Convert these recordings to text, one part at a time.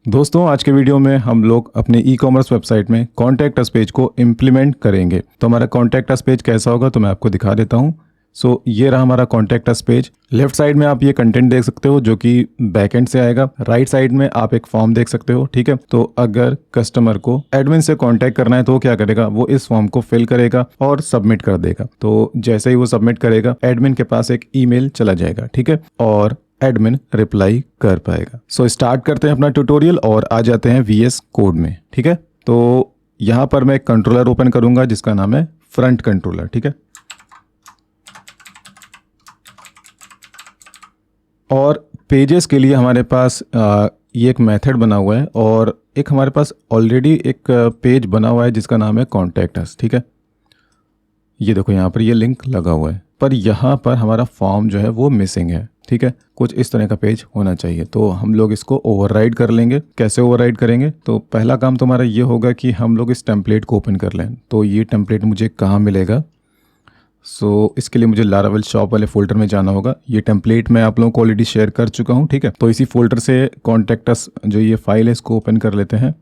दोस्तों, आज के वीडियो में हम लोग अपने ई कॉमर्स वेबसाइट में कॉन्टैक्ट अस पेज को इम्प्लीमेंट करेंगे। तो हमारा कॉन्टैक्ट अस पेज कैसा होगा तो मैं आपको दिखा देता हूँ। ये रहा हमारा contact us page. Left side में आप ये कंटेंट देख सकते हो जो कि बैकएंड से आएगा। राइट साइड में आप एक फॉर्म देख सकते हो, ठीक है। तो अगर कस्टमर को एडमिन से कॉन्टैक्ट करना है तो वो क्या करेगा, वो इस फॉर्म को फिल करेगा और सबमिट कर देगा। तो जैसे ही वो सबमिट करेगा, एडमिन के पास एक ईमेल चला जाएगा, ठीक है, और एडमिन रिप्लाई कर पाएगा। स्टार्ट करते हैं अपना ट्यूटोरियल और आ जाते हैं VS कोड में, ठीक है। तो यहाँ पर मैं एक कंट्रोलर ओपन करूंगा जिसका नाम है फ्रंट कंट्रोलर, ठीक है। और पेजेस के लिए हमारे पास ये एक मेथड बना हुआ है और एक हमारे पास ऑलरेडी एक पेज बना हुआ है जिसका नाम है कॉन्टैक्ट अस, ठीक है। ये देखो यहाँ पर ये लिंक लगा हुआ है, पर यहाँ पर हमारा फॉर्म जो है वो मिसिंग है, ठीक है। कुछ इस तरह का पेज होना चाहिए। तो हम लोग इसको ओवरराइड कर लेंगे। कैसे ओवरराइड करेंगे, तो पहला काम तो हमारा ये होगा कि हम लोग इस टेम्पलेट को ओपन कर लें। तो ये टेम्पलेट मुझे कहाँ मिलेगा, इसके लिए मुझे लारावेल शॉप वाले फोल्डर में जाना होगा। ये टेम्पलेट मैं आप लोगों को ऑलरेडी शेयर कर चुका हूँ, ठीक है। तो इसी फोल्डर से कॉन्टैक्ट अस जो ये फाइल है इसको ओपन कर लेते हैं।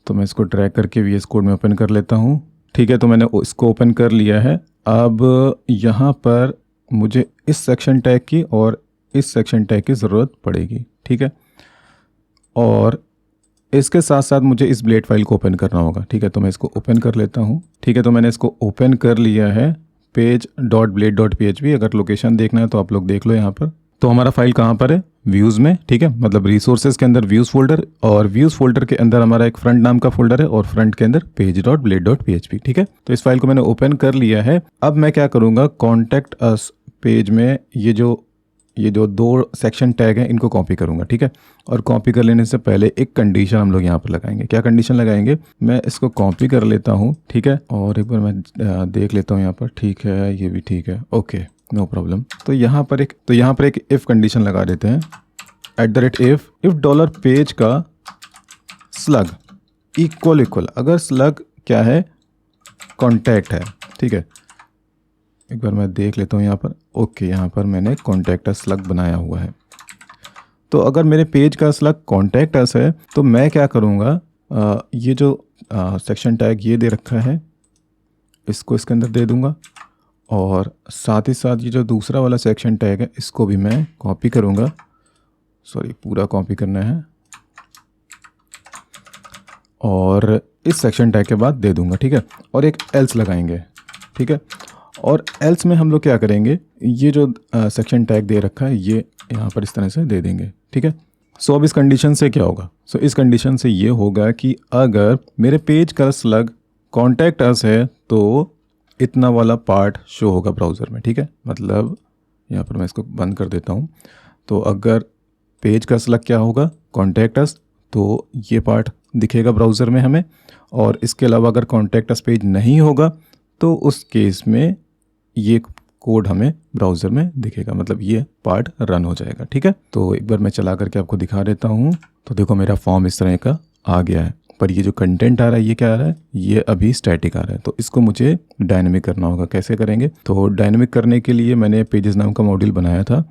तो मैं इसको ड्रैग करके VS कोड में ओपन कर लेता हूँ, ठीक है। तो मैंने इसको ओपन कर लिया है। अब यहाँ पर मुझे इस सेक्शन टैग की और इस सेक्शन टैग की ज़रूरत पड़ेगी, ठीक है। और इसके साथ साथ मुझे इस ब्लेड फाइल को ओपन करना होगा, ठीक है। तो मैं इसको ओपन कर लेता हूँ, ठीक है। तो मैंने इसको ओपन कर लिया है page.blade.php। अगर लोकेशन देखना है तो आप लोग देख लो यहाँ पर। तो हमारा फाइल कहाँ पर है, व्यूज़ में, ठीक है। मतलब रिसोर्सेज के अंदर व्यूज़ फोल्डर, और व्यूज़ फोल्डर के अंदर हमारा एक फ्रंट नाम का फोल्डर है और फ्रंट के अंदर page.blade.php, ठीक है। तो इस फाइल को मैंने ओपन कर लिया है। अब मैं क्या करूँगा, कॉन्टैक्ट अस पेज में ये जो दो सेक्शन टैग हैं इनको कॉपी करूंगा, ठीक है। और कॉपी कर लेने से पहले एक कंडीशन हम लोग यहाँ पर लगाएंगे। क्या कंडीशन लगाएंगे, मैं इसको कॉपी कर लेता हूँ, ठीक है। और एक बार मैं देख लेता हूँ यहाँ पर, ठीक है, ये भी ठीक है, ओके, नो प्रॉब्लम। तो यहाँ पर एक इफ़ कंडीशन लगा देते हैं। @if डॉलर पेज का स्लग इक्वल, अगर स्लग क्या है, कॉन्टैक्ट है, ठीक है। एक बार मैं देख लेता हूँ यहाँ पर, ओके, यहाँ पर मैंने कॉन्टैक्ट अस स्लग बनाया हुआ है। तो अगर मेरे पेज का स्लग कॉन्टैक्ट अस है तो मैं क्या करूँगा, ये जो सेक्शन टैग ये दे रखा है इसको इसके अंदर दे दूँगा, और साथ ही साथ ये जो दूसरा वाला सेक्शन टैग है इसको भी मैं कॉपी करूँगा। पूरा कॉपी करना है और इस सेक्शन टैग के बाद दे दूँगा, ठीक है। और एक एल्स लगाएंगे, ठीक है। और एल्स में हम लोग क्या करेंगे, ये जो सेक्शन टैग दे रखा है ये यहाँ पर इस तरह से दे देंगे, ठीक है। अब इस कंडीशन से क्या होगा, इस कंडीशन से ये होगा कि अगर मेरे पेज का स्लग कॉन्टैक्ट अस है तो इतना वाला पार्ट शो होगा ब्राउज़र में, ठीक है। मतलब यहाँ पर मैं इसको बंद कर देता हूँ। तो अगर पेज का स्लग क्या होगा, कॉन्टैक्ट अस, तो ये पार्ट दिखेगा ब्राउज़र में हमें। और इसके अलावा अगर कॉन्टैक्ट अस पेज नहीं होगा तो उस केस में ये कोड हमें ब्राउज़र में दिखेगा, मतलब ये पार्ट रन हो जाएगा, ठीक है। तो एक बार मैं चला करके आपको दिखा देता हूँ। तो देखो मेरा फॉर्म इस तरह का आ गया है, पर ये जो कंटेंट आ रहा है ये क्या आ रहा है, ये अभी स्टैटिक आ रहा है। तो इसको मुझे डायनेमिक करना होगा। कैसे करेंगे, तो डायनेमिक करने के लिए मैंने पेजेस नाम का मॉड्यूल बनाया था,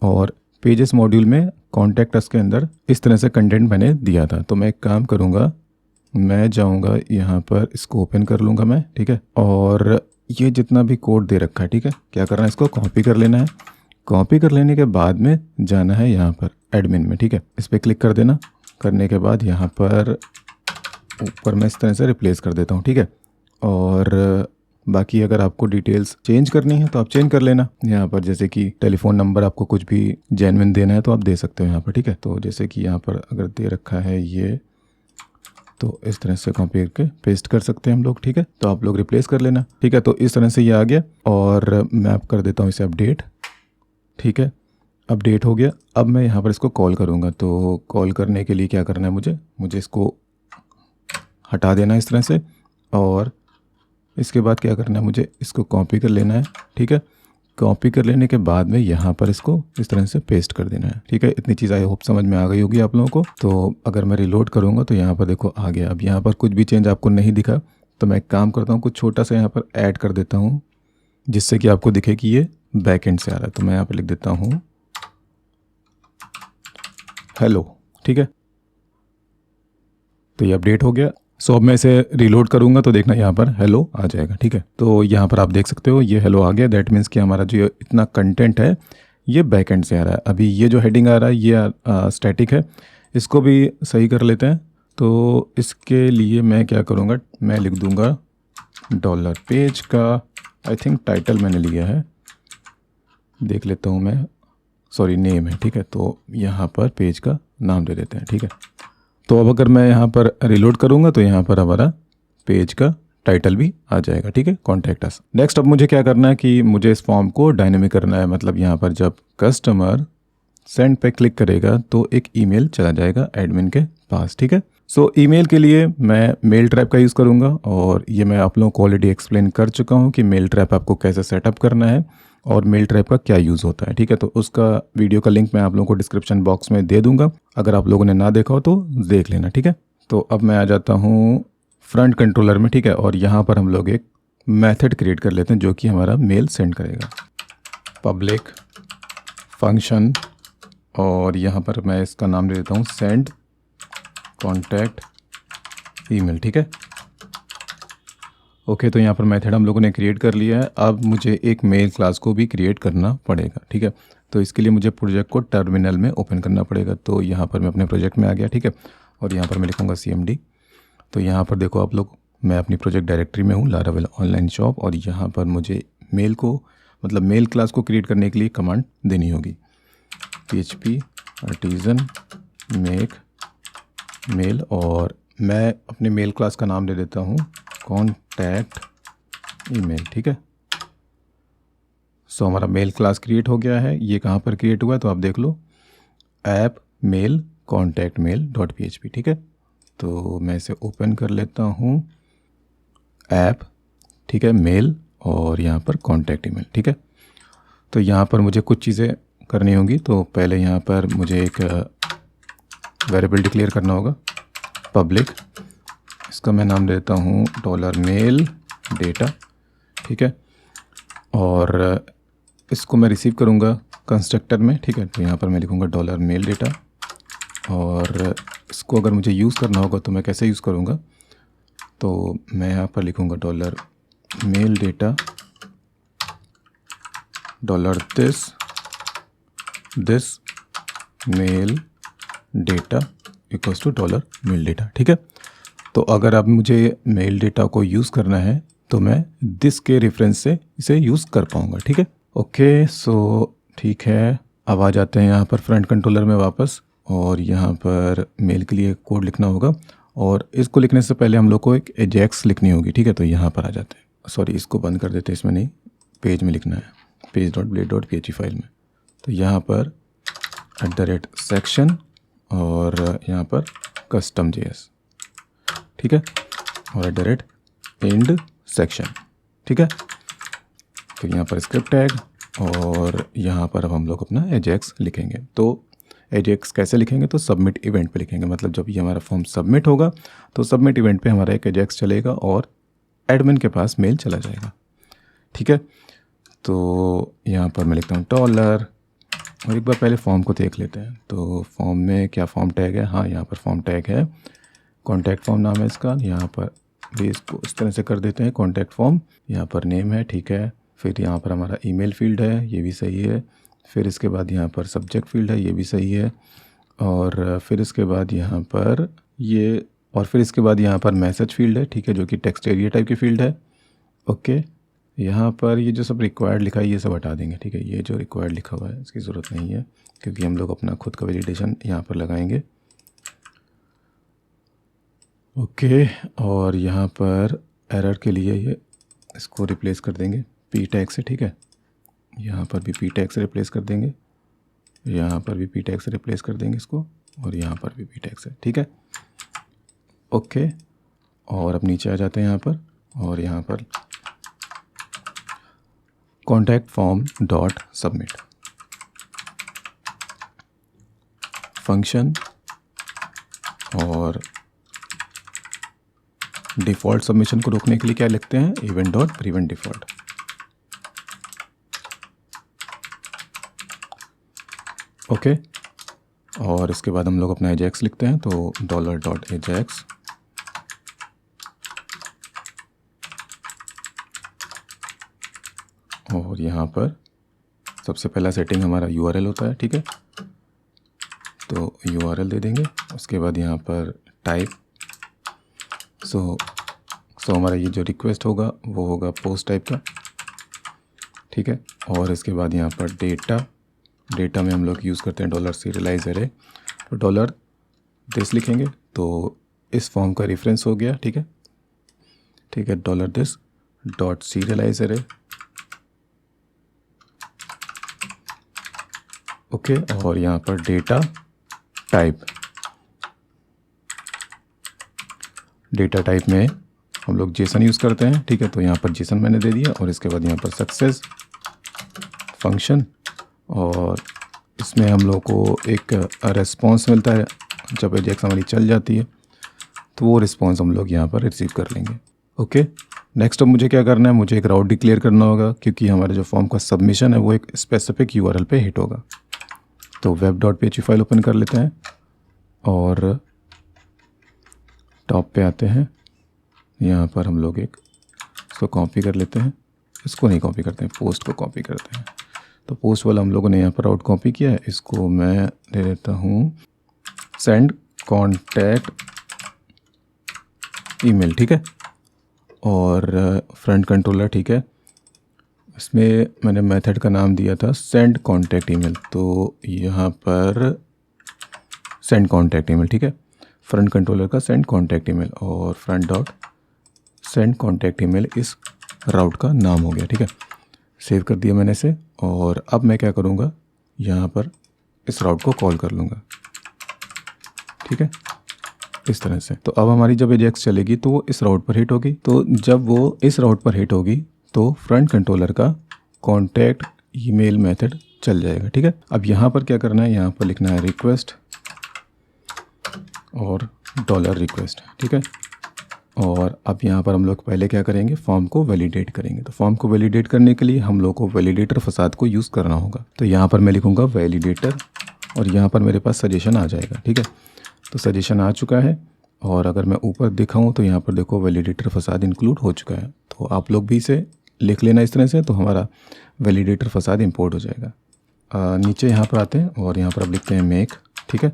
और पेजेस मॉड्यूल में कॉन्टैक्ट अस के अंदर इस तरह से कंटेंट मैंने दिया था। तो मैं एक काम करूँगा, मैं जाऊँगा यहाँ पर, इसको ओपन कर लूँगा मैं, ठीक है। और ये जितना भी कोड दे रखा है, ठीक है, क्या करना है, इसको कॉपी कर लेना है। कॉपी कर लेने के बाद में जाना है यहाँ पर एडमिन में, ठीक है। इस पर क्लिक कर देना। करने के बाद यहाँ पर ऊपर मैं इस तरह से रिप्लेस कर देता हूँ, ठीक है। और बाकी अगर आपको डिटेल्स चेंज करनी है तो आप चेंज कर लेना। यहाँ पर जैसे कि टेलीफोन नंबर आपको कुछ भी जेन्युइन देना है तो आप दे सकते हो यहाँ पर, ठीक है। तो जैसे कि यहाँ पर अगर दे रखा है ये, तो इस तरह से कॉपी करके पेस्ट कर सकते हैं हम लोग, ठीक है। तो आप लोग रिप्लेस कर लेना, ठीक है। तो इस तरह से ये आ गया और मैं आप कर देता हूँ इसे अपडेट, ठीक है। अपडेट हो गया। अब मैं यहाँ पर इसको कॉल करूँगा। तो कॉल करने के लिए क्या करना है, मुझे इसको हटा देना इस तरह से, और इसके बाद क्या करना है, मुझे इसको कॉपी कर लेना है, ठीक है। कॉपी कर लेने के बाद में यहाँ पर इसको इस तरह से पेस्ट कर देना है, ठीक है। इतनी चीज़ आई होप समझ में आ गई होगी आप लोगों को। तो अगर मैं रिलोड करूँगा तो यहाँ पर देखो आ गया। अब यहाँ पर कुछ भी चेंज आपको नहीं दिखा, तो मैं एक काम करता हूँ, कुछ छोटा सा यहाँ पर ऐड कर देता हूँ जिससे कि आपको दिखे कि ये बैक एंड से आ रहा है। तो मैं यहाँ पर लिख देता हूँ हेलो, ठीक है। तो ये अपडेट हो गया। सो अब मैं इसे रीलोड करूँगा तो देखना यहाँ पर हेलो आ जाएगा, ठीक है। तो यहाँ पर आप देख सकते हो ये हेलो आ गया। दैट मीन्स कि हमारा जो इतना कंटेंट है ये बैकएंड से आ रहा है। अभी ये जो हेडिंग आ रहा है ये स्टैटिक है, इसको भी सही कर लेते हैं। तो इसके लिए मैं क्या करूँगा, मैं लिख दूँगा डॉलर पेज का, आई थिंक टाइटल मैंने लिया है, देख लेता हूँ मैं, सॉरी नेम है, ठीक है। तो यहाँ पर पेज का नाम दे देते हैं, ठीक है। तो अब अगर मैं यहाँ पर रिलोड करूँगा तो यहाँ पर हमारा पेज का टाइटल भी आ जाएगा, ठीक है, कॉन्टैक्ट अस। नेक्स्ट अब मुझे क्या करना है कि मुझे इस फॉर्म को डायनेमिक करना है। मतलब यहाँ पर जब कस्टमर सेंड पे क्लिक करेगा तो एक ईमेल चला जाएगा एडमिन के पास, ठीक है। सो ईमेल के लिए मैं मेल ट्रैप का यूज़ करूँगा और ये मैं आप लोगों को ऑलरेडी एक्सप्लेन कर चुका हूँ कि मेल ट्रैप आपको कैसे सेटअप करना है और मेल ट्रैप का क्या यूज़ होता है, ठीक है। तो उसका वीडियो का लिंक मैं आप लोगों को डिस्क्रिप्शन बॉक्स में दे दूँगा, अगर आप लोगों ने ना देखा हो तो देख लेना, ठीक है। तो अब मैं आ जाता हूँ फ्रंट कंट्रोलर में, ठीक है। और यहाँ पर हम लोग एक मेथड क्रिएट कर लेते हैं जो कि हमारा मेल सेंड करेगा। पब्लिक फंक्शन, और यहाँ पर मैं इसका नाम दे देता हूँ सेंड कॉन्टैक्ट ईमेल, ठीक है। ओके, तो यहाँ पर मेथड हम लोगों ने क्रिएट कर लिया है। अब मुझे एक मेल क्लास को भी क्रिएट करना पड़ेगा, ठीक है। तो इसके लिए मुझे प्रोजेक्ट को टर्मिनल में ओपन करना पड़ेगा। तो यहाँ पर मैं अपने प्रोजेक्ट में आ गया, ठीक है। और यहाँ पर मैं लिखूँगा CMD। तो यहाँ पर देखो आप लोग, मैं अपनी प्रोजेक्ट डायरेक्टरी में हूँ, लारावेल ऑनलाइन शॉप। और यहाँ पर मुझे मेल को, मतलब मेल क्लास को क्रिएट करने के लिए कमांड देनी होगी, PHP artisan make मेल। और मैं अपने मेल क्लास का नाम दे देता हूँ कॉन्टैक्ट ईमेल, ठीक है। सो हमारा मेल क्लास क्रिएट हो गया है। ये कहाँ पर क्रिएट हुआ है तो आप देख लो, app mail contact mail dot PHP, ठीक है। तो मैं इसे ओपन कर लेता हूँ, ऐप, ठीक है, मेल और यहाँ पर कॉन्टैक्ट ईमेल, ठीक है। तो यहाँ पर मुझे कुछ चीज़ें करनी होंगी। तो पहले यहाँ पर मुझे एक वेरिएबल डिक्लेयर करना होगा, पब्लिक, इसका मैं नाम देता हूँ $मेल डेटा, ठीक है। और इसको मैं रिसीव करूँगा कंस्ट्रक्टर में, ठीक है। तो यहाँ पर मैं लिखूँगा $मेल डेटा। और इसको अगर मुझे यूज़ करना होगा तो मैं कैसे यूज़ करूँगा, तो मैं यहाँ पर लिखूँगा $mail data this mail data equals to $mail data, ठीक है। तो अगर अब मुझे मेल डेटा को यूज़ करना है तो मैं दिस के रेफरेंस से इसे यूज़ कर पाऊँगा, ठीक है। ओके, सो ठीक है, अब आ जाते हैं यहाँ पर फ्रंट कंट्रोलर में वापस। और यहाँ पर मेल के लिए कोड लिखना होगा और इसको लिखने से पहले हम लोग को एक एजेक्स लिखनी होगी, ठीक है। तो यहाँ पर आ जाते हैं, सॉरी इसको बंद कर देते हैं, इसमें नहीं, पेज में लिखना है, page.blade.php फाइल में। तो यहाँ पर @section और यहाँ पर custom.js, ठीक है, और @end section, ठीक है। तो यहाँ पर स्क्रिप्ट टैग और यहाँ पर अब हम लोग अपना एजेक्स लिखेंगे। तो एजेक्स कैसे लिखेंगे, तो सबमिट इवेंट पे लिखेंगे। मतलब जब ये हमारा फॉर्म सबमिट होगा तो सबमिट इवेंट पे हमारा एक एजेक्स चलेगा और एडमिन के पास मेल चला जाएगा, ठीक है। तो यहाँ पर मैं लिखता हूँ $। और एक बार पहले फॉर्म को देख लेते हैं। तो फॉर्म में क्या फॉर्म टैग है, हाँ यहाँ पर फॉर्म टैग है, कॉन्टैक्ट फॉर्म नाम है इसका। यहाँ पर भी इसको इस तरह से कर देते हैं, कॉन्टैक्ट फॉर्म। यहाँ पर नेम है, ठीक है। फिर यहाँ पर हमारा ईमेल फील्ड है, ये भी सही है। फिर इसके बाद यहाँ पर सब्जेक्ट फील्ड है, ये भी सही है। और फिर इसके बाद यहाँ पर ये, और फिर इसके बाद यहाँ पर मैसेज फील्ड है, ठीक है, जो कि टेक्स्ट एरिया टाइप की फील्ड है। ओके, यहाँ पर ये जो सब रिक्वायर्ड लिखा है ये सब हटा देंगे, ठीक है। ये जो रिक्वायर्ड लिखा हुआ है इसकी ज़रूरत नहीं है क्योंकि हम लोग अपना खुद का वैलिडेशन यहाँ पर लगाएंगे। ओके, और यहाँ पर एरर के लिए ये इसको रिप्लेस कर देंगे P टैग से, ठीक है। यहाँ पर भी P टैग से रिप्लेस कर देंगे, यहाँ पर भी P टैग से रिप्लेस कर देंगे इसको, और यहाँ पर भी P टैग से, ठीक है। ओके, और अब नीचे आ जाते हैं यहाँ पर, और यहाँ पर contact form dot submit function, और डिफ़ॉल्ट सबमिशन को रोकने के लिए क्या लिखते हैं, event dot prevent default. Okay, और इसके बाद हम लोग अपना एजेक्स लिखते हैं। तो $.ajax और यहाँ पर सबसे पहला सेटिंग हमारा URL होता है, ठीक है। तो URL दे देंगे। उसके बाद यहाँ पर टाइप, सो हमारा ये जो रिक्वेस्ट होगा वो होगा पोस्ट टाइप का, ठीक है। और इसके बाद यहाँ पर डेटा में हम लोग यूज़ करते हैं $serialize array। तो $this लिखेंगे तो इस फॉर्म का रेफरेंस हो गया, ठीक है, ठीक है। $this .serialize array, okay. और यहाँ पर डेटा टाइप में हम लोग जेसन यूज़ करते हैं, ठीक है। तो यहाँ पर जेसन मैंने दे दिया। और इसके बाद यहाँ पर सक्सेस फंक्शन, और इसमें हम लोग को एक रिस्पॉन्स मिलता है जब एजेक्स हमारी चल जाती है, तो वो रिस्पॉन्स हम लोग यहाँ पर रिसीव कर लेंगे, ओके। नेक्स्ट अब मुझे क्या करना है, मुझे एक राउट डिक्लेयर करना होगा, क्योंकि हमारा जो फॉर्म का सबमिशन है वो एक स्पेसिफिक URL पे हिट होगा। तो web.php फाइल ओपन कर लेते हैं और टॉप पे आते हैं। यहाँ पर हम लोग इसको कॉपी कर लेते हैं, इसको नहीं कॉपी करते हैं, पोस्ट को कॉपी करते हैं। तो पोस्ट वाला हम लोगों ने यहाँ पर राउट कॉपी किया है, इसको मैं दे देता हूँ सेंड कॉन्टैक्ट ईमेल, ठीक है। और फ्रंट कंट्रोलर, ठीक है, इसमें मैंने मेथड का नाम दिया था सेंड कॉन्टैक्ट ईमेल। तो यहाँ पर सेंड कॉन्टैक्ट ईमेल, ठीक है, फ्रंट कंट्रोलर का सेंड कॉन्टैक्ट ईमेल, और front dot send contact email इस राउट का नाम हो गया, ठीक है। सेव कर दिया मैंने इसे। और अब मैं क्या करूँगा, यहाँ पर इस राउट को कॉल कर लूँगा, ठीक है, इस तरह से। तो अब हमारी जब एजेक्स चलेगी तो वो इस राउट पर हिट होगी। तो जब वो इस राउट पर हिट होगी तो फ्रंट कंट्रोलर का कॉन्टैक्ट ईमेल मेथड चल जाएगा, ठीक है। अब यहाँ पर क्या करना है, यहाँ पर लिखना है रिक्वेस्ट और $request, ठीक है। और अब यहाँ पर हम लोग पहले क्या करेंगे, फॉर्म को वैलिडेट करेंगे। तो फॉर्म को वैलिडेट करने के लिए हम लोग को वैलिडेटर फसाद को यूज़ करना होगा। तो यहाँ पर मैं लिखूँगा वैलिडेटर, और यहाँ पर मेरे पास सजेशन आ जाएगा, ठीक है। तो सजेशन आ चुका है। और अगर मैं ऊपर दिखाऊँ तो यहाँ पर देखो वैलिडेटर फसाद इंक्लूड हो चुका है। तो आप लोग भी इसे लिख लेना इस तरह से, तो हमारा वैलिडेटर फसाद इंपोर्ट हो जाएगा। नीचे यहाँ पर आते हैं और यहाँ पर अब लिखते हैं मेक, ठीक है,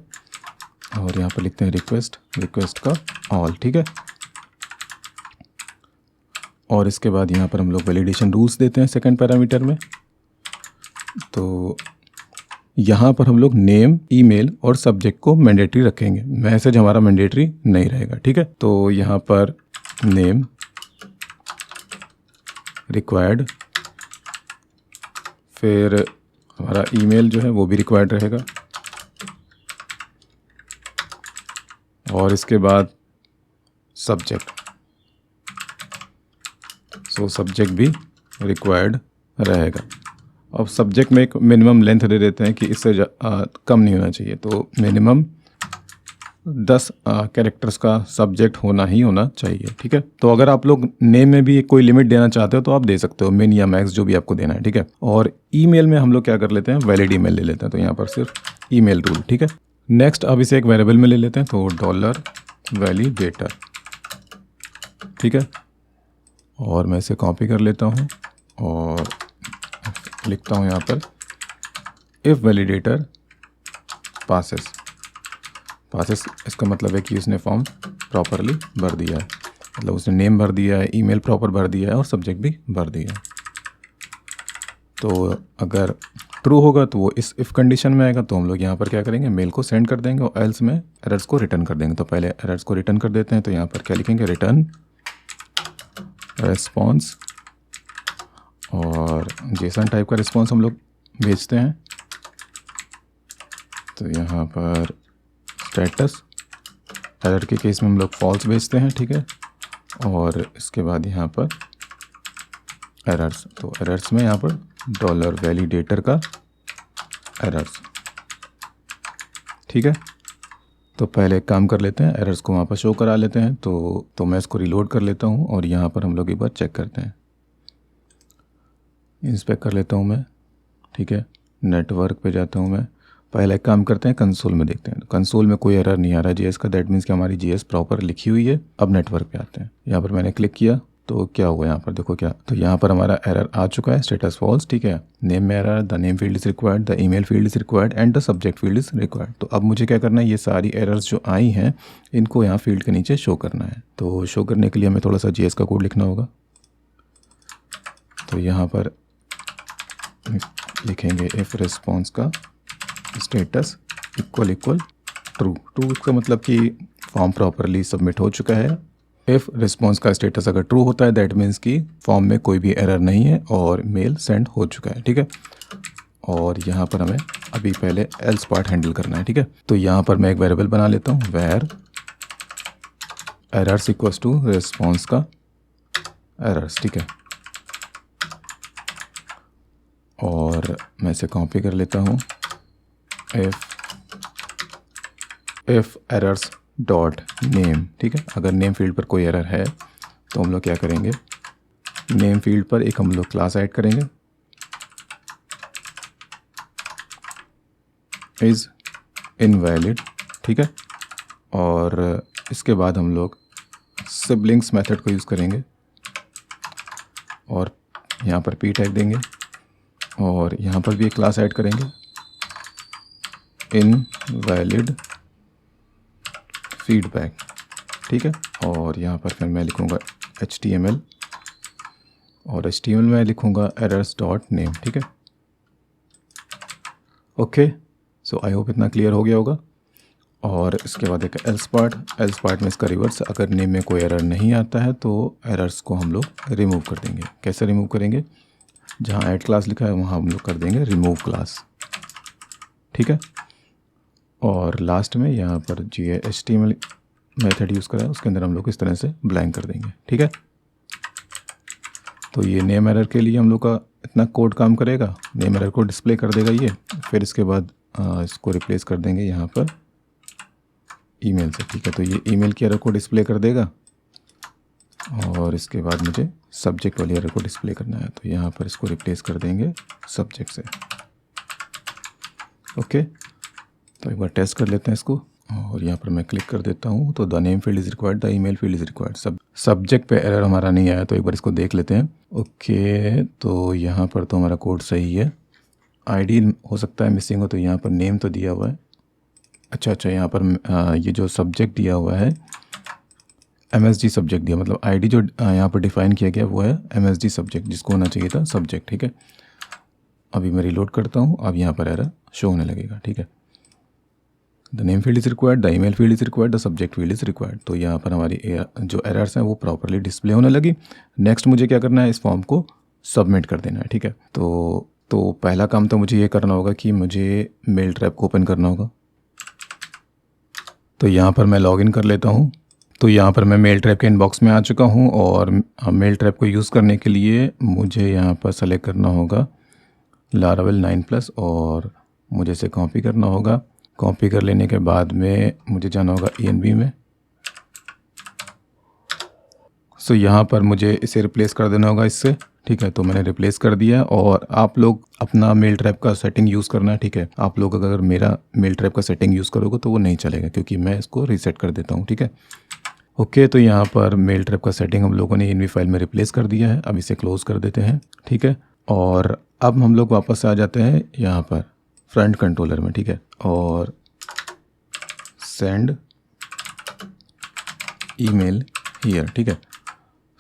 और यहाँ पर लिखते हैं रिक्वेस्ट का ऑल, ठीक है। और इसके बाद यहाँ पर हम लोग वैलिडेशन रूल्स देते हैं सेकंड पैरामीटर में। तो यहाँ पर हम लोग नेम, ईमेल और सब्जेक्ट को मैंडेटरी रखेंगे, मैसेज हमारा मैंडेटरी नहीं रहेगा, ठीक है। तो यहाँ पर नेम रिक्वायर्ड, फिर हमारा ईमेल जो है वो भी रिक्वायर्ड रहेगा, और इसके बाद सब्जेक्ट, सो सब्जेक्ट भी रिक्वायर्ड रहेगा। अब सब्जेक्ट में एक मिनिमम लेंथ दे देते हैं कि इससे कम नहीं होना चाहिए। तो मिनिमम 10 कैरेक्टर्स का सब्जेक्ट होना ही होना चाहिए, ठीक है। तो अगर आप लोग नेम में भी कोई लिमिट देना चाहते हो तो आप दे सकते हो, मिन या मैक्स जो भी आपको देना है, ठीक है। और ईमेल में हम लोग क्या कर लेते हैं, वैलिड ईमेल ले लेते हैं। तो यहाँ पर सिर्फ ईमेल रूल, ठीक है। नेक्स्ट अब इसे एक वेरिएबल में ले लेते हैं, तो $validator, ठीक है। और मैं इसे कॉपी कर लेता हूँ और लिखता हूँ यहाँ पर इफ़ वैलिडेटर पासेस, इसका मतलब है कि उसने फॉर्म प्रॉपरली भर दिया है, मतलब उसने नेम भर दिया है, ईमेल प्रॉपर भर दिया है और सब्जेक्ट भी भर दिया है। तो अगर ट्रू होगा तो वो इस इफ़ कंडीशन में आएगा। तो हम लोग यहाँ पर क्या करेंगे, मेल को सेंड कर देंगे और एल्स में एरर्स को रिटर्न कर देंगे। तो पहले एरर्स को रिटर्न कर देते हैं। तो यहाँ पर क्या लिखेंगे, रिटर्न रिस्पॉन्स, और जेसन टाइप का रिस्पॉन्स हम लोग भेजते हैं। तो यहाँ पर स्टेटस, एरर के केस में हम लोग फॉल्स भेजते हैं, ठीक है। और इसके बाद यहाँ पर एरर्स, तो एरर्स में यहाँ पर $validator का एरर्स, ठीक है। तो पहले एक काम कर लेते हैं, एरर्स को वहाँ पर शो करा लेते हैं। तो मैं इसको रिलोड कर लेता हूँ और यहाँ पर हम लोग एक बार चेक करते हैं, इंस्पेक्ट कर लेता हूँ मैं, ठीक है। नेटवर्क पे जाता हूँ मैं, पहले एक काम करते हैं, कंसोल में देखते हैं। कंसोल में कोई एरर नहीं आ रहा है जीएस का, दैट मीन्स कि हमारी जीएस प्रॉपर लिखी हुई है। अब नेटवर्क पे आते हैं, यहाँ पर मैंने क्लिक किया तो क्या हुआ यहाँ पर, देखो क्या, तो यहाँ पर हमारा एरर आ चुका है, स्टेटस फॉल्स, ठीक है। नेम में error, the name field is required, the email field is required and the subject field is required. तो अब मुझे क्या करना है, ये सारी एरर्स जो आई हैं इनको यहाँ फील्ड के नीचे शो करना है। तो शो करने के लिए हमें थोड़ा सा JS का कोड लिखना होगा। तो यहाँ पर लिखेंगे इफ़ रिस्पॉन्स का status equal equal true. True का मतलब कि फॉर्म प्रॉपरली सबमिट हो चुका है। इफ़ रिस्पॉन्स का स्टेटस अगर ट्रू होता है दैट मीन्स कि फॉर्म में कोई भी एरर नहीं है और मेल सेंड हो चुका है, ठीक है। और यहाँ पर हमें अभी पहले एल्स पार्ट हैंडल करना है, ठीक है। तो यहाँ पर मैं एक वेरिएबल बना लेता हूँ, var errors equals to response का एरर्स, ठीक है। और मैं इसे कॉपी कर लेता हूँ, इफ़ एरर्स डॉट नेम, ठीक है। अगर नेम फील्ड पर कोई एरर है तो हम लोग क्या करेंगे, नेम फील्ड पर एक हम लोग क्लास ऐड करेंगे, इज़ इनवैलिड, ठीक है। और इसके बाद हम लोग सिबलिंग्स मेथड को यूज़ करेंगे और यहाँ पर p टैग देंगे और यहाँ पर भी एक क्लास ऐड करेंगे, इनवैलिड फीडबैक, ठीक है। और यहाँ पर फिर मैं लिखूँगा HTML और HTML में लिखूँगा एरर्स डॉट नेम, ठीक है। ओके, सो आई होप इतना क्लियर हो गया होगा। और इसके बाद एक एल्स पार्ट में इसका रिवर्स, अगर नेम में कोई एरर नहीं आता है तो एरर्स को हम लोग रिमूव कर देंगे। कैसे रिमूव करेंगे, जहाँ ऐड क्लास लिखा है वहाँ हम लोग कर देंगे रिमूव क्लास, ठीक है। और लास्ट में यहाँ पर जो HTML मेथड यूज़ करा है उसके अंदर हम लोग इस तरह से ब्लैंक कर देंगे, ठीक है। तो ये नेम एरर के लिए हम लोग का इतना कोड काम करेगा, नेम एरर को डिस्प्ले कर देगा ये। फिर इसके बाद इसको रिप्लेस कर देंगे यहाँ पर ईमेल से, ठीक है। तो ये ईमेल की एरर को डिस्प्ले कर देगा और इसके बाद मुझे सब्जेक्ट वाली एरर को डिस्प्ले करना है, तो यहाँ पर इसको रिप्लेस कर देंगे सब्जेक्ट से। ओके, तो एक बार टेस्ट कर लेते हैं इसको और यहाँ पर मैं क्लिक कर देता हूँ। तो the name field is required, the email field is required, subject पे एरर हमारा नहीं आया, तो एक बार इसको देख लेते हैं। ओके, तो यहाँ पर तो हमारा कोड सही है, आईडी हो सकता है मिसिंग हो, तो यहाँ पर नेम तो दिया हुआ है। अच्छा, यहाँ पर ये जो सब्जेक्ट दिया हुआ है MSG सब्जेक्ट दिया, मतलब आईडी जो यहाँ पर डिफ़ाइन किया गया वो है MSG सब्जेक्ट, जिसको होना चाहिए था सब्जेक्ट, ठीक है। अभी मैं रिलोड करता हूँ, अब यहाँ पर एरर शो होने लगेगा, ठीक है। The name field is required, the email field is required, the subject field is required. तो यहाँ पर हमारी जो एरर्स हैं वो प्रॉपरली डिस्प्ले होने लगी। नेक्स्ट मुझे क्या करना है, इस फॉर्म को सबमिट कर देना है, ठीक है। तो पहला काम तो मुझे ये करना होगा कि मुझे मेल ट्रैप को ओपन करना होगा। तो यहाँ पर मैं लॉगिन कर लेता हूँ। तो यहाँ पर मैं मेल ट्रैप के इनबॉक्स में आ चुका हूँ और मेल ट्रैप को यूज़ करने के लिए मुझे यहाँ पर सेलेक्ट करना होगा लारावेल 9+ और मुझे इसे कॉपी करना होगा। कॉपी कर लेने के बाद में मुझे जाना होगा ENB में। सो यहाँ पर मुझे इसे रिप्लेस कर देना होगा इससे, ठीक है। तो मैंने रिप्लेस कर दिया और आप लोग अपना मेल ट्रैप का सेटिंग यूज़ करना है, ठीक है। आप लोग अगर मेरा मेल ट्रैप का सेटिंग यूज़ करोगे तो वो नहीं चलेगा, क्योंकि मैं इसको रीसेट कर देता हूँ, ठीक है। ओके, तो यहाँ पर मेल ट्रैप का सेटिंग हम लोगों ने ENB फाइल में रिप्लेस कर दिया है। अब इसे क्लोज़ कर देते हैं, ठीक है। और अब हम लोग वापस से आ जाते हैं यहाँ पर फ्रंट कंट्रोलर में, ठीक है। और सेंड ईमेल हियर, ठीक है।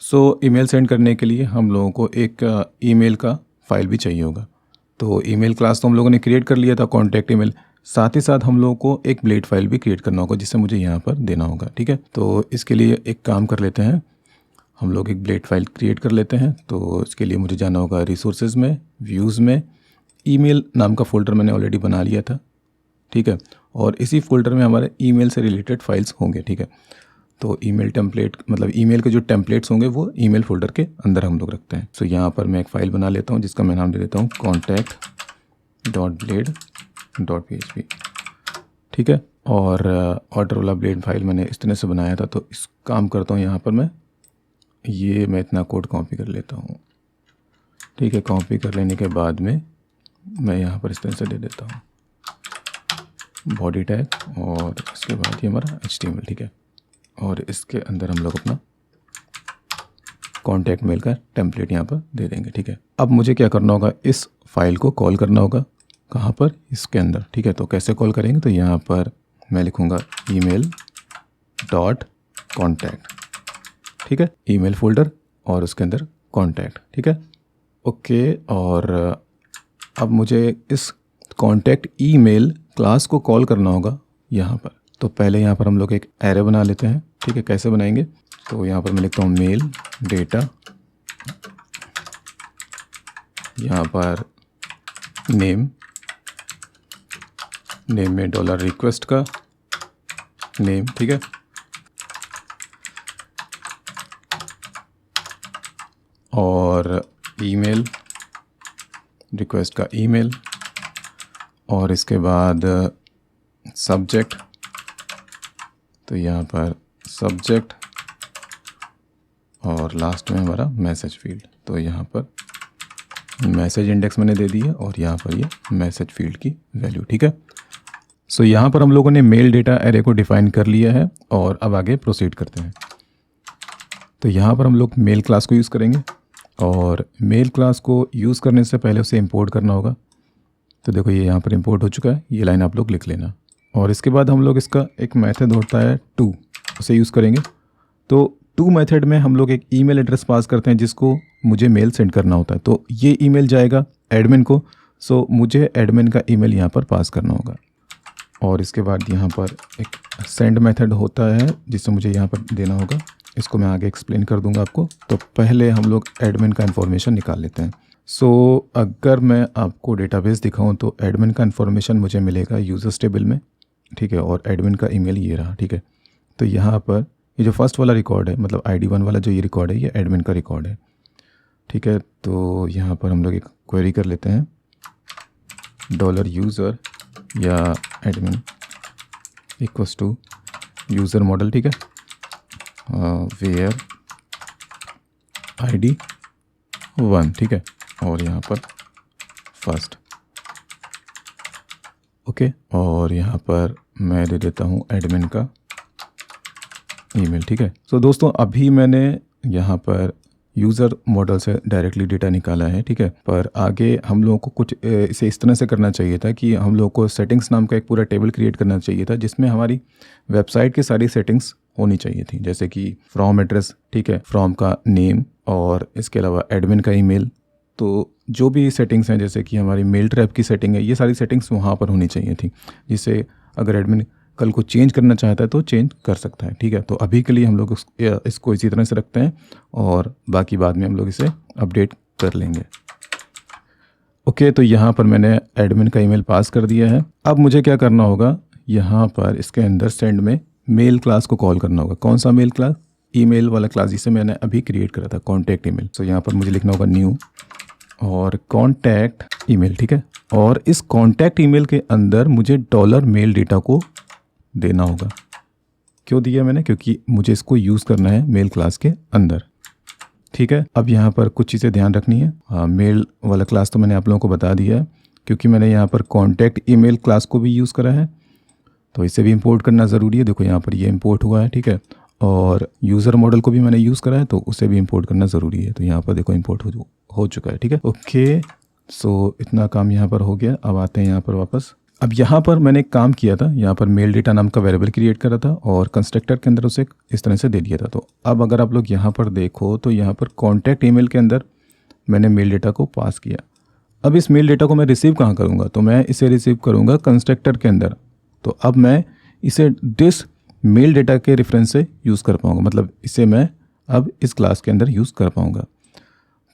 सो ईमेल सेंड करने के लिए हम लोगों को एक ईमेल का फाइल भी चाहिए होगा। तो ईमेल क्लास तो हम लोगों ने क्रिएट कर लिया था, कॉन्टैक्ट ईमेल। साथ ही साथ हम लोगों को एक ब्लेड फाइल भी क्रिएट करना होगा जिसे मुझे यहाँ पर देना होगा, ठीक है। तो इसके लिए एक काम कर लेते हैं, हम लोग एक ब्लेड फाइल क्रिएट कर लेते हैं। तो इसके लिए मुझे जाना होगा रिसोर्सेज में, व्यूज़ में, ईमेल नाम का फ़ोल्डर मैंने ऑलरेडी बना लिया था, ठीक है। और इसी फोल्डर में हमारे ईमेल से रिलेटेड फाइल्स होंगे, ठीक है। तो ईमेल टेम्पलेट, मतलब ईमेल के जो टेम्पलेट्स होंगे वो ईमेल फोल्डर के अंदर हम लोग रखते हैं। सो यहाँ पर मैं एक फ़ाइल बना लेता हूँ जिसका मैं नाम दे देता हूँ contact.blade.php, ठीक है। और ऑर्डर वाला ब्लेड फाइल मैंने इस तरह से बनाया था। तो इस काम करता हूँ, यहाँ पर मैं इतना कोड कॉपी कर लेता हूँ, ठीक है। कॉपी कर लेने के बाद में मैं यहाँ पर इस तरह से दे देता हूँ बॉडी टैग और इसके बाद ये हमारा HTML, ठीक है। और इसके अंदर हम लोग अपना कॉन्टैक्ट मेल का टेम्पलेट यहाँ पर दे देंगे, ठीक है। अब मुझे क्या करना होगा, इस फाइल को कॉल करना होगा, कहाँ पर, इसके अंदर, ठीक है। तो कैसे कॉल करेंगे, तो यहाँ पर मैं लिखूँगा email.contact, ठीक है, ईमेल फोल्डर और उसके अंदर कॉन्टैक्ट, ठीक है, ओके। और अब मुझे इस कॉन्टैक्ट ईमेल क्लास को कॉल करना होगा यहाँ पर। तो पहले यहाँ पर हम लोग एक एरे बना लेते हैं, ठीक है। कैसे बनाएंगे, तो यहाँ पर मैं लिखता हूँ मेल डेटा, यहाँ पर नेम में डॉलर रिक्वेस्ट का नेम, ठीक है, और ईमेल रिक्वेस्ट का ईमेल, और इसके बाद सब्जेक्ट, तो यहाँ पर सब्जेक्ट, और लास्ट में हमारा मैसेज फील्ड। तो यहाँ पर मैसेज इंडेक्स मैंने दे दी है और यहाँ पर ये मैसेज फील्ड की वैल्यू, ठीक है। सो यहाँ पर हम लोगों ने मेल डेटा एरे को डिफाइन कर लिया है और अब आगे प्रोसीड करते हैं। तो यहाँ पर हम लोग मेल क्लास को यूज़ करेंगे और मेल क्लास को यूज़ करने से पहले उसे इंपोर्ट करना होगा। तो देखो ये यहाँ पर इंपोर्ट हो चुका है, ये लाइन आप लोग लिख लेना। और इसके बाद हम लोग इसका एक मेथड होता है टू, उसे यूज़ करेंगे। तो टू मेथड में हम लोग एक ईमेल एड्रेस पास करते हैं जिसको मुझे मेल सेंड करना होता है। तो ये ईमेल जाएगा एडमिन को, सो मुझे एडमिन का ईमेल यहाँ पर पास करना होगा। और इसके बाद यहाँ पर एक सेंड मेथड होता है जिससे मुझे यहाँ पर देना होगा, इसको मैं आगे एक्सप्लेन कर दूंगा आपको। तो पहले हम लोग एडमिन का इन्फॉर्मेशन निकाल लेते हैं। सो अगर मैं आपको डेटाबेस दिखाऊं तो एडमिन का इन्फॉर्मेशन मुझे मिलेगा यूज़र्स टेबल में, ठीक है, और एडमिन का ईमेल ये रहा, ठीक है। तो यहाँ पर ये जो फर्स्ट वाला रिकॉर्ड है, मतलब ID1 वाला जो ये रिकॉर्ड है, ये एडमिन का रिकॉर्ड है, ठीक है। तो यहाँ पर हम लोग एक क्वेरी कर लेते हैं, $यूज़र या admin equals to user model, ठीक है, वेयर ID1, ठीक है, और यहाँ पर फर्स्ट, ओके। और यहाँ पर मैं दे देता हूँ एडमिन का ईमेल, ठीक है। सो दोस्तों अभी मैंने यहाँ पर यूज़र मॉडल से डायरेक्टली डेटा निकाला है, ठीक है, पर आगे हम लोगों को कुछ इसे इस तरह से करना चाहिए था कि हम लोगों को सेटिंग्स नाम का एक पूरा टेबल क्रिएट करना चाहिए था जिसमें हमारी वेबसाइट की सारी सेटिंग्स होनी चाहिए थी, जैसे कि फ्रॉम एड्रेस, ठीक है, फ्रॉम का नेम, और इसके अलावा एडमिन का ईमेल। तो जो भी सेटिंग्स हैं, जैसे कि हमारी मेल ट्रैप की सेटिंग है, ये सारी सेटिंग्स वहाँ पर होनी चाहिए थी, जिससे अगर एडमिन कल को चेंज करना चाहता है तो चेंज कर सकता है, ठीक है। तो अभी के लिए हम लोग इसको इसी तरह से रखते हैं और बाकी बाद में हम लोग इसे अपडेट कर लेंगे, ओके। तो यहाँ पर मैंने एडमिन का ईमेल पास कर दिया है। अब मुझे क्या करना होगा, यहाँ पर इसके अंदर सेंड में मेल क्लास को कॉल करना होगा। कौन सा मेल क्लास, ईमेल वाला क्लास जिसे मैंने अभी क्रिएट करा था, कॉन्टैक्ट ईमेल। तो यहाँ पर मुझे लिखना होगा न्यू और कॉन्टैक्ट ईमेल, ठीक है, और इस कॉन्टैक्ट ईमेल के अंदर मुझे $मेल डेटा को देना होगा। क्यों दिया मैंने, क्योंकि मुझे इसको यूज़ करना है मेल क्लास के अंदर, ठीक है। अब यहाँ पर कुछ चीज़ें ध्यान रखनी है। मेल वाला क्लास तो मैंने आप लोगों को बता दिया है, क्योंकि मैंने यहाँ पर कॉन्टैक्ट ईमेल क्लास को भी यूज़ करा है, तो इसे भी इंपोर्ट करना ज़रूरी है। देखो यहाँ पर ये इंपोर्ट हुआ है, ठीक है, और यूज़र मॉडल को भी मैंने यूज़ करा है, तो उसे भी इंपोर्ट करना ज़रूरी है। तो यहाँ पर देखो इंपोर्ट हो चुका है, ठीक है, ओके। सो इतना काम यहाँ पर हो गया। अब आते हैं यहाँ पर वापस। अब यहाँ पर मैंने एक काम किया था, यहाँ पर मेल डेटा नाम का वेरिएबल क्रिएट करा था और कंस्ट्रक्टर के अंदर उसे इस तरह से दे दिया था। तो अब अगर आप लोग यहाँ पर देखो तो यहाँ पर कॉन्टैक्ट ईमेल के अंदर मैंने मेल डेटा को पास किया। अब इस मेल डेटा को मैं रिसीव कहाँ करूँगा, तो मैं इसे रिसीव करूँगा कंस्ट्रक्टर के अंदर। तो अब मैं इसे दिस मेल डेटा के रेफरेंस से यूज़ कर पाऊँगा, मतलब इसे मैं अब इस क्लास के अंदर यूज़ कर पाऊँगा।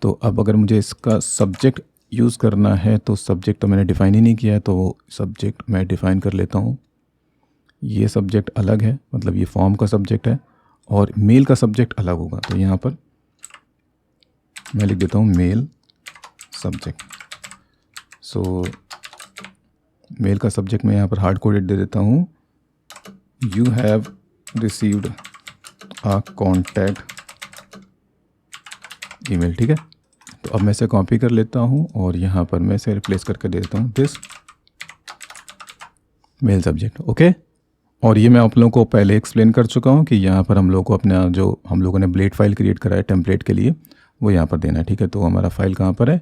तो अब अगर मुझे इसका सब्जेक्ट यूज़ करना है तो सब्जेक्ट तो मैंने डिफ़ाइन ही नहीं किया है, तो सब्जेक्ट मैं डिफ़ाइन कर लेता हूँ। ये सब्जेक्ट अलग है, मतलब ये फॉर्म का सब्जेक्ट है और मेल का सब्जेक्ट अलग होगा। तो यहाँ पर मैं लिख देता हूँ मेल सब्जेक्ट। सो मेल का सब्जेक्ट मैं यहाँ पर हार्ड कोडेड दे देता हूँ, you have received a contact email, ठीक है। तो अब मैं इसे कॉपी कर लेता हूँ और यहाँ पर मैं इसे रिप्लेस करके दे देता हूँ दिस मेल सब्जेक्ट, ओके। और ये मैं आप लोगों को पहले एक्सप्लेन कर चुका हूँ कि यहाँ पर हम लोग को अपना जो हम लोगों ने ब्लेड फाइल क्रिएट करा है टेम्पलेट के लिए वो यहाँ पर देना है, ठीक है। तो हमारा फाइल कहाँ पर है,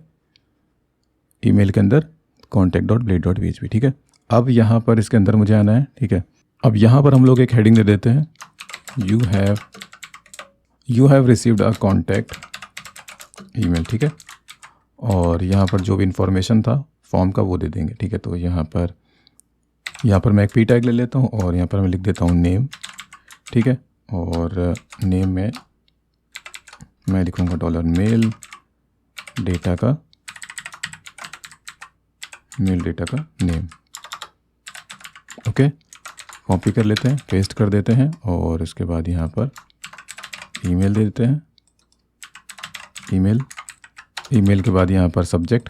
ईमेल के अंदर contact.blade.php, ठीक है। अब यहाँ पर इसके अंदर मुझे आना है, ठीक है। अब यहाँ पर हम लोग एक हेडिंग दे देते हैं, you have received a contact email, ठीक है। और यहाँ पर जो भी इंफॉर्मेशन था फॉर्म का वो दे देंगे, ठीक है। तो यहाँ पर मैं एक पी टैग ले लेता हूँ और यहाँ पर मैं लिख देता हूँ नेम, ठीक है। और नेम में मैं लिखूँगा $मेल डेटा का नेम, ओके। कॉपी कर लेते हैं, पेस्ट कर देते हैं और इसके बाद यहाँ पर ईमेल दे देते हैं, ईमेल के बाद यहाँ पर सब्जेक्ट,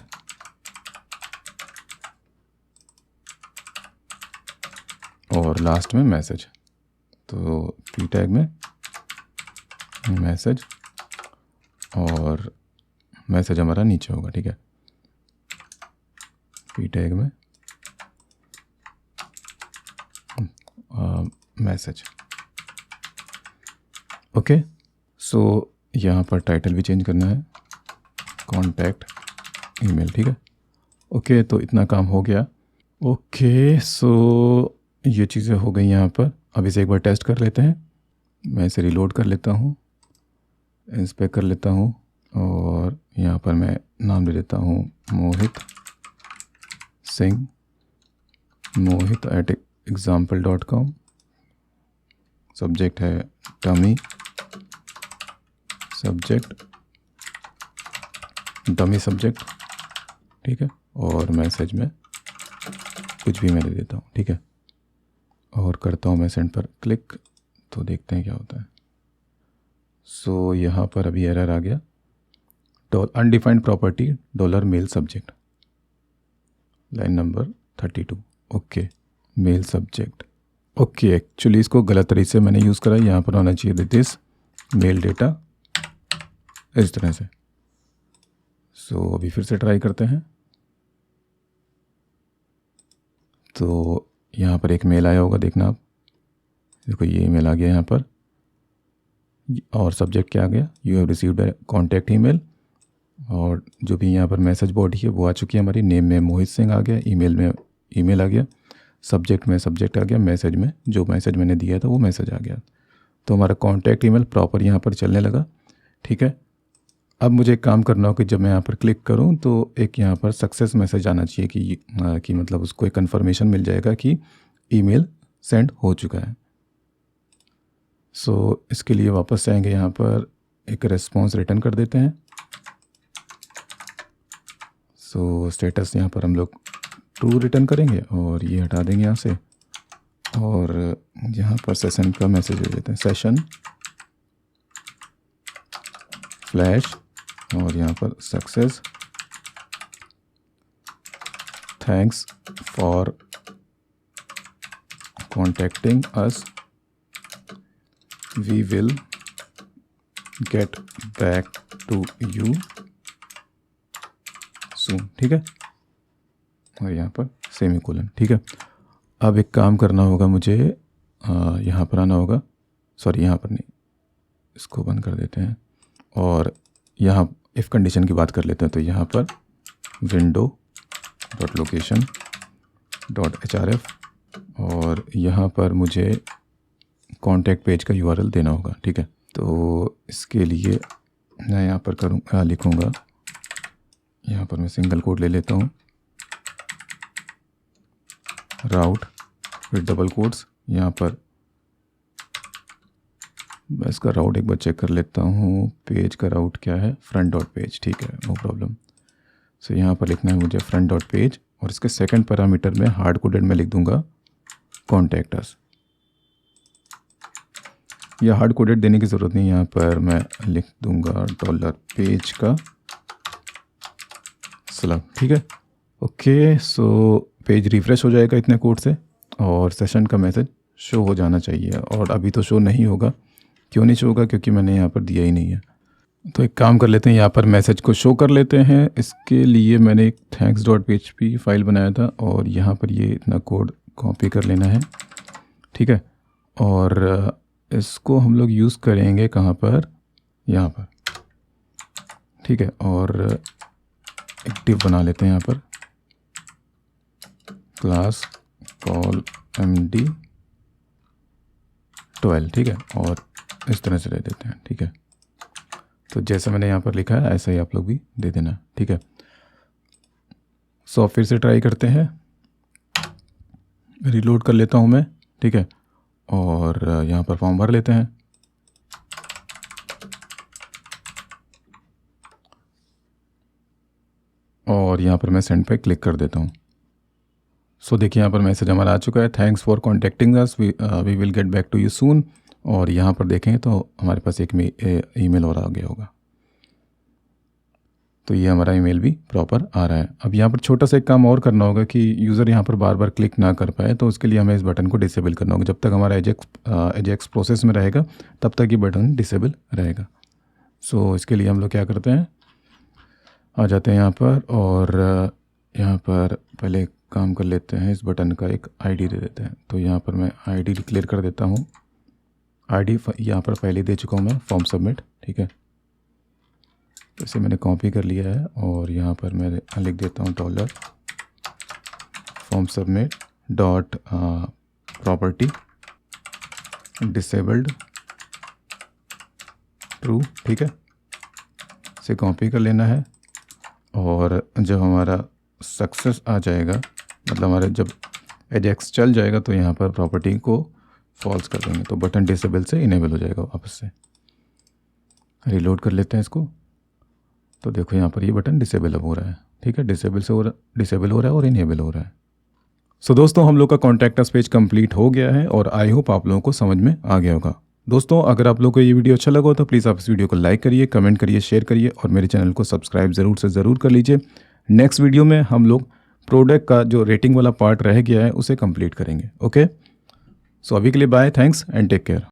और लास्ट में मैसेज। तो पी टैग में मैसेज और मैसेज हमारा नीचे होगा, ठीक है। पी टैग में मैसेज, ओके। सो यहाँ पर टाइटल भी चेंज करना है, कॉन्टैक्ट ईमेल, ठीक है। ओके, तो इतना काम हो गया। ओके, सो ये चीज़ें हो गई यहाँ पर। अब इसे एक बार टेस्ट कर लेते हैं। मैं इसे रिलोड कर लेता हूँ, इंस्पेक्ट कर लेता हूँ और यहाँ पर मैं नाम दे देता हूँ मोहित सिंह, mohit@example.com। सब्जेक्ट है डमी सब्जेक्ट, ठीक है। और मैसेज में कुछ भी मैं दे देता हूँ, ठीक है। और करता हूँ मैं सेंड पर क्लिक, तो देखते हैं क्या होता है। सो यहाँ पर अभी एरर आ गया, undefined property $mail subject, line number 32, okay. Mail subject, okay. Actually इसको गलत तरीके से मैंने यूज़ करा, यहाँ पर होना चाहिए दिस मेल डेटा, इस तरह से। सो अभी फिर से ट्राई करते हैं। तो यहाँ पर एक मेल आया होगा, देखना आप, देखो ये ईमेल आ गया यहाँ पर, और सब्जेक्ट क्या आ गया, you have received a contact email. और जो भी यहाँ पर मैसेज बॉडी है वो आ चुकी है हमारी, नेम में मोहित सिंह आ गया, ईमेल में ईमेल आ गया, सब्जेक्ट में सब्जेक्ट आ गया, मैसेज में जो मैसेज मैंने दिया था वो मैसेज आ गया। तो हमारा कॉन्टैक्ट ईमेल प्रॉपर यहाँ पर चलने लगा, ठीक है। अब मुझे एक काम करना हो कि जब मैं यहाँ पर क्लिक करूँ तो एक यहाँ पर सक्सेस मैसेज आना चाहिए कि मतलब उसको एक कन्फर्मेशन मिल जाएगा कि ईमेल सेंड हो चुका है। सो इसके लिए वापस से आएंगे, यहाँ पर एक रिस्पॉन्स रिटर्न कर देते हैं। सो स्टेटस यहाँ पर हम लोग ट्रू रिटर्न करेंगे और ये हटा देंगे यहाँ से, और यहाँ पर सेशन का मैसेज दे देते हैं, सेशन फ्लैश, और यहाँ पर success, thanks for contacting us, we will get back to you soon, ठीक है। और यहाँ पर सेमीकोलन, ठीक है। अब एक काम करना होगा मुझे, यहाँ पर आना होगा, सॉरी यहाँ पर नहीं, इसको बंद कर देते हैं और यहाँ इफ़ कंडीशन की बात कर लेते हैं। तो यहाँ पर window.location.href, और यहाँ पर मुझे कॉन्टैक्ट पेज का URL देना होगा, ठीक है। तो इसके लिए मैं यहाँ पर लिखूँगा, यहाँ पर मैं सिंगल कोट ले लेता हूँ, राउट विद डबल कोट्स। यहाँ पर मैं इसका राउट एक बार चेक कर लेता हूँ, पेज का राउट क्या है, फ्रंट डॉट पेज, ठीक है, नो प्रॉब्लम। सो यहाँ पर लिखना है मुझे फ्रंट डॉट पेज, और इसके सेकंड पैरामीटर में हार्ड कोडेड में लिख दूंगा कॉन्टैक्ट अस। या हार्ड कोडेड देने की ज़रूरत नहीं, यहाँ पर मैं लिख दूंगा $पेज का स्लग, ठीक है। ओके, सो पेज रिफ्रेश हो जाएगा इतने कोड से और सेशन का मैसेज शो हो जाना चाहिए, और अभी तो शो नहीं होगा। क्यों नहीं शो होगा, क्योंकि मैंने यहाँ पर दिया ही नहीं है। तो एक काम कर लेते हैं, यहाँ पर मैसेज को शो कर लेते हैं। इसके लिए मैंने एक thanks.php फाइल बनाया था, और यहाँ पर ये इतना कोड कॉपी कर लेना है, ठीक है। और इसको हम लोग यूज़ करेंगे कहाँ पर, यहाँ पर, ठीक है। और एक div बना लेते हैं यहाँ पर, क्लास कॉल md12, ठीक है। और इस तरह से दे देते हैं, ठीक है। तो जैसे मैंने यहाँ पर लिखा है ऐसा ही आप लोग भी दे देना, ठीक है। सो फिर से ट्राई करते हैं, रीलोड कर लेता हूँ मैं, ठीक है। और यहाँ पर फॉर्म भर लेते हैं। और यहाँ पर मैं सेंड पे क्लिक कर देता हूँ। सो देखिए यहाँ पर मैसेज हमारा आ चुका है, thanks for contacting us, we will get back to you soon. और यहाँ पर देखें तो हमारे पास एक ईमेल और आ गया होगा। तो ये हमारा ईमेल भी प्रॉपर आ रहा है। अब यहाँ पर छोटा सा एक काम और करना होगा कि यूज़र यहाँ पर बार बार क्लिक ना कर पाए, तो उसके लिए हमें इस बटन को डिसेबल करना होगा। जब तक हमारा एजेक्स प्रोसेस में रहेगा तब तक ये बटन डिसेबल रहेगा। सो इसके लिए हम लोग क्या करते हैं, आ जाते हैं यहाँ पर और यहाँ पर पहले काम कर लेते हैं, इस बटन का एक आईडी दे देते हैं। तो यहाँ पर मैं आईडी डिक्लेयर कर देता हूँ। आईडी यहाँ पर पहले दे चुका हूँ मैं, फॉर्म सबमिट, ठीक है। इसे मैंने कॉपी कर लिया है और यहाँ पर मैं लिख देता हूँ dollar form submit dot property disabled true, ठीक है। इसे कॉपी कर लेना है और जब हमारा सक्सेस आ जाएगा, मतलब हमारे जब एजेक्स चल जाएगा, तो यहाँ पर प्रॉपर्टी को फॉल्स कर देंगे, तो बटन डिसेबल से इनेबल हो जाएगा वापस से। रीलोड कर लेते हैं इसको। तो देखो यहाँ पर ये बटन डिसेबल अब हो रहा है, ठीक है। डिसेबल हो रहा है और इनेबल हो रहा है। सो दोस्तों हम लोग का कॉन्टैक्ट अस पेज कंप्लीट हो गया है और आई होप आप लोगों को समझ में आ गया होगा। दोस्तों अगर आप लोगों को ये वीडियो अच्छा लगा हो तो प्लीज़ आप इस वीडियो को लाइक करिए, कमेंट करिए, शेयर करिए और मेरे चैनल को सब्सक्राइब ज़रूर से ज़रूर कर लीजिए। नेक्स्ट वीडियो में हम लोग प्रोडक्ट का जो रेटिंग वाला पार्ट रह गया है उसे कंप्लीट करेंगे। ओके, सो अभी के लिए bye, thanks and take care.